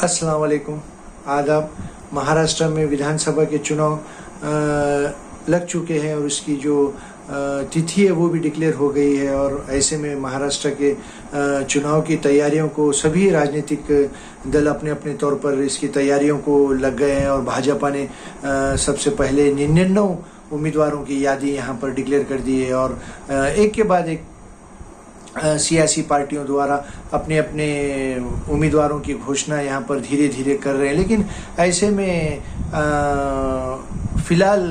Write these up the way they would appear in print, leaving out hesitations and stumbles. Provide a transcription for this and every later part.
अस्सलाम वालेकुम। आदाब। महाराष्ट्र में विधानसभा के चुनाव लग चुके हैं और उसकी जो तिथि है वो भी डिक्लेयर हो गई है और ऐसे में महाराष्ट्र के चुनाव की तैयारियों को सभी राजनीतिक दल अपने अपने तौर पर इसकी तैयारियों को लग गए हैं और भाजपा ने सबसे पहले 99 उम्मीदवारों की यादी यहाँ पर डिक्लेयर कर दी है और एक के बाद एक सियासी पार्टियों द्वारा अपने अपने उम्मीदवारों की घोषणा यहाँ पर धीरे धीरे कर रहे हैं। लेकिन ऐसे में फिलहाल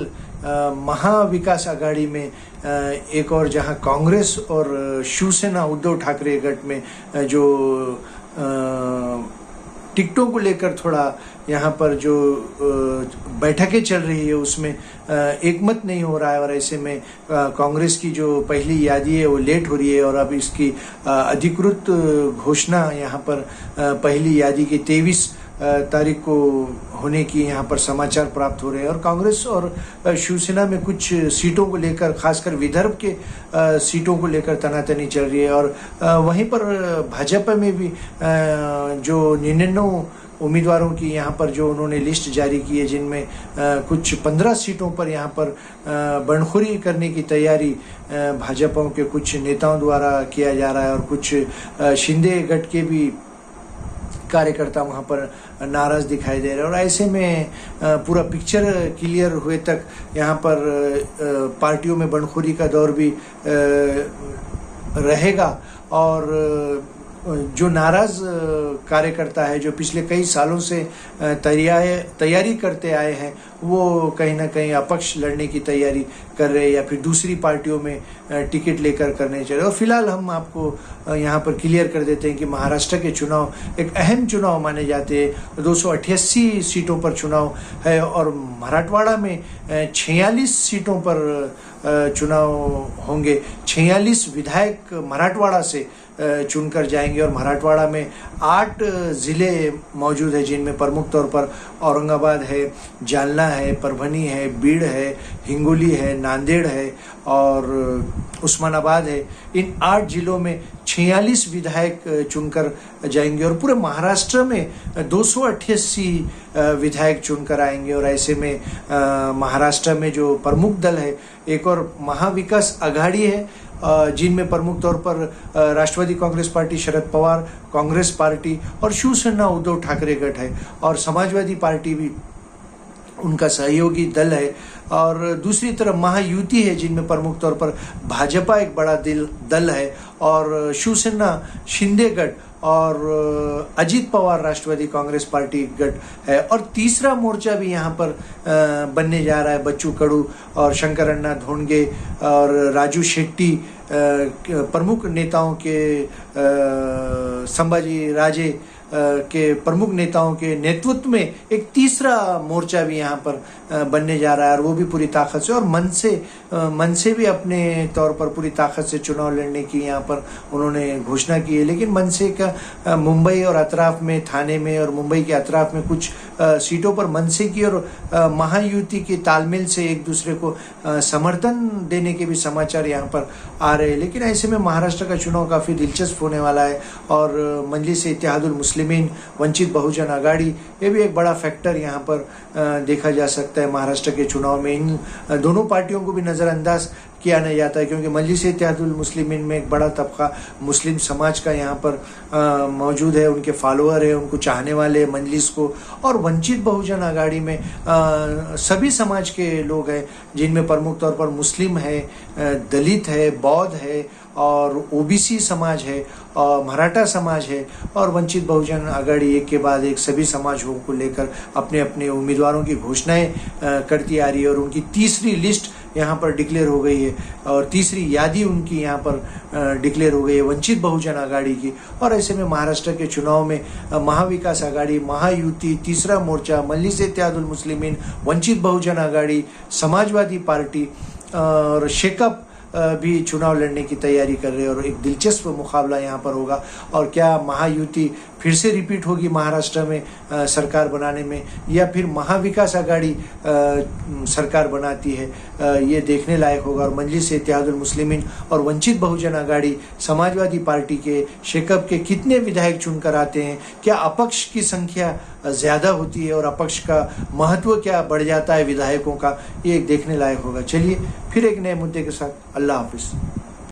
महाविकास आघाड़ी में एक और जहाँ कांग्रेस और शिवसेना उद्धव ठाकरे गठ में जो टिकटों को लेकर थोड़ा यहाँ पर जो बैठकें चल रही है उसमें एकमत नहीं हो रहा है और ऐसे में कांग्रेस की जो पहली यादी है वो लेट हो रही है और अब इसकी अधिकृत घोषणा यहाँ पर पहली यादी की 23 तारीख को होने की यहाँ पर समाचार प्राप्त हो रहे हैं और कांग्रेस और शिवसेना में कुछ सीटों को लेकर खासकर विदर्भ के सीटों को लेकर तनातनी चल रही है और वहीं पर भाजपा में भी जो 99 उम्मीदवारों की यहाँ पर जो उन्होंने लिस्ट जारी की है जिनमें कुछ 15 सीटों पर यहाँ पर बंडखोरी करने की तैयारी भाजपा के कुछ नेताओं द्वारा किया जा रहा है और कुछ शिंदे गठ के भी कार्यकर्ता वहाँ पर नाराज दिखाई दे रहे हैं और ऐसे में पूरा पिक्चर क्लियर हुए तक यहाँ पर पार्टियों में बंडखोरी का दौर भी रहेगा और जो नाराज कार्यकर्ता है जो पिछले कई सालों से तैयारी करते आए हैं वो कहीं ना कहीं अपक्ष लड़ने की तैयारी कर रहे हैं या फिर दूसरी पार्टियों में टिकट लेकर करने चल रहे और फिलहाल हम आपको यहाँ पर क्लियर कर देते हैं कि महाराष्ट्र के चुनाव एक अहम चुनाव माने जाते हैं। 288 सीटों पर चुनाव है और मराठवाड़ा में 46 सीटों पर चुनाव होंगे। 46 विधायक मराठवाड़ा से चुनकर जाएंगे और मराठवाड़ा में 8 ज़िले मौजूद हैं जिनमें प्रमुख तौर पर औरंगाबाद है, जालना है, परभनी है, बीड़ है, हिंगोली है, नांदेड़ है और उस्मानाबाद है। इन 8 जिलों में 46 विधायक चुनकर जाएंगे और पूरे महाराष्ट्र में 288 विधायक चुनकर आएंगे और ऐसे में महाराष्ट्र में जो प्रमुख दल है एक और महाविकास आघाड़ी है जिनमें प्रमुख तौर पर राष्ट्रवादी कांग्रेस पार्टी शरद पवार कांग्रेस पार्टी और शिवसेना उद्धव ठाकरे गठ है और समाजवादी पार्टी भी उनका सहयोगी दल है और दूसरी तरफ महायुति है जिनमें प्रमुख तौर पर भाजपा एक बड़ा दल है और शिवसेना शिंदे गठ और अजित पवार राष्ट्रवादी कांग्रेस पार्टी गठ है और तीसरा मोर्चा भी यहाँ पर बनने जा रहा है। बच्चू कडू और शंकर अण्णा धोंडगे और राजू शेट्टी प्रमुख नेताओं के संभाजी राजे के प्रमुख नेताओं के नेतृत्व में एक तीसरा मोर्चा भी यहाँ पर बनने जा रहा है और वो भी पूरी ताकत से और मन से भी अपने तौर पर पूरी ताकत से चुनाव लड़ने की यहाँ पर उन्होंने घोषणा की है। लेकिन मनसे का मुंबई और अतराफ में थाने में और मुंबई के अतराफ में कुछ सीटों पर मनसे की और महायुति के तालमेल से एक दूसरे को समर्थन देने के भी समाचार यहाँ पर आ रहे हैं। लेकिन ऐसे में महाराष्ट्र का चुनाव काफ़ी दिलचस्प होने वाला है और मजलिस इत्तेहादुल मुस्लिमीन वंचित बहुजन आघाड़ी ये भी एक बड़ा फैक्टर यहाँ पर देखा जा सकता है महाराष्ट्र के चुनाव में। इन दोनों पार्टियों को भी नज़रअंदाज किया नहीं जाता है क्योंकि मजलिस इत्तेहादुल मुस्लिमीन में एक बड़ा तबका मुस्लिम समाज का यहाँ पर मौजूद है, उनके फॉलोअर है, उनको चाहने वाले मजलिस को और वंचित बहुजन आघाड़ी में सभी समाज के लोग हैं जिनमें प्रमुख तौर पर मुस्लिम है, दलित है, बौद्ध है और ओबीसी समाज है और मराठा समाज है और वंचित बहुजन आघाड़ी एक के बाद एक सभी समाजों को लेकर अपने अपने उम्मीदवारों की घोषणाएं करती आ रही है और उनकी तीसरी लिस्ट यहाँ पर डिक्लेयर हो गई है और तीसरी यादी उनकी यहाँ पर डिक्लेयर हो गई है वंचित बहुजन आघाड़ी की। और ऐसे में महाराष्ट्र के चुनाव में महाविकास आघाड़ी, महायुति, तीसरा मोर्चा, मजलिस इत्तेहादुल मुस्लिमीन, वंचित बहुजन आघाड़ी, समाजवादी पार्टी और शेकअप भी चुनाव लड़ने की तैयारी कर रहे हैं और एक दिलचस्प मुकाबला यहाँ पर होगा। और क्या महायुति फिर से रिपीट होगी महाराष्ट्र में सरकार बनाने में, या फिर महाविकास आघाड़ी सरकार बनाती है, ये देखने लायक होगा। और मजलिस इत्तेहादुल मुस्लिमीन और वंचित बहुजन आघाड़ी समाजवादी पार्टी के शेकअप के कितने विधायक चुनकर आते हैं, क्या अपक्ष की संख्या ज़्यादा होती है और अपक्ष का महत्व क्या बढ़ जाता है विधायकों का, ये एक देखने लायक होगा। चलिए फिर एक नए मुद्दे के साथ, अल्लाह हाफिज़।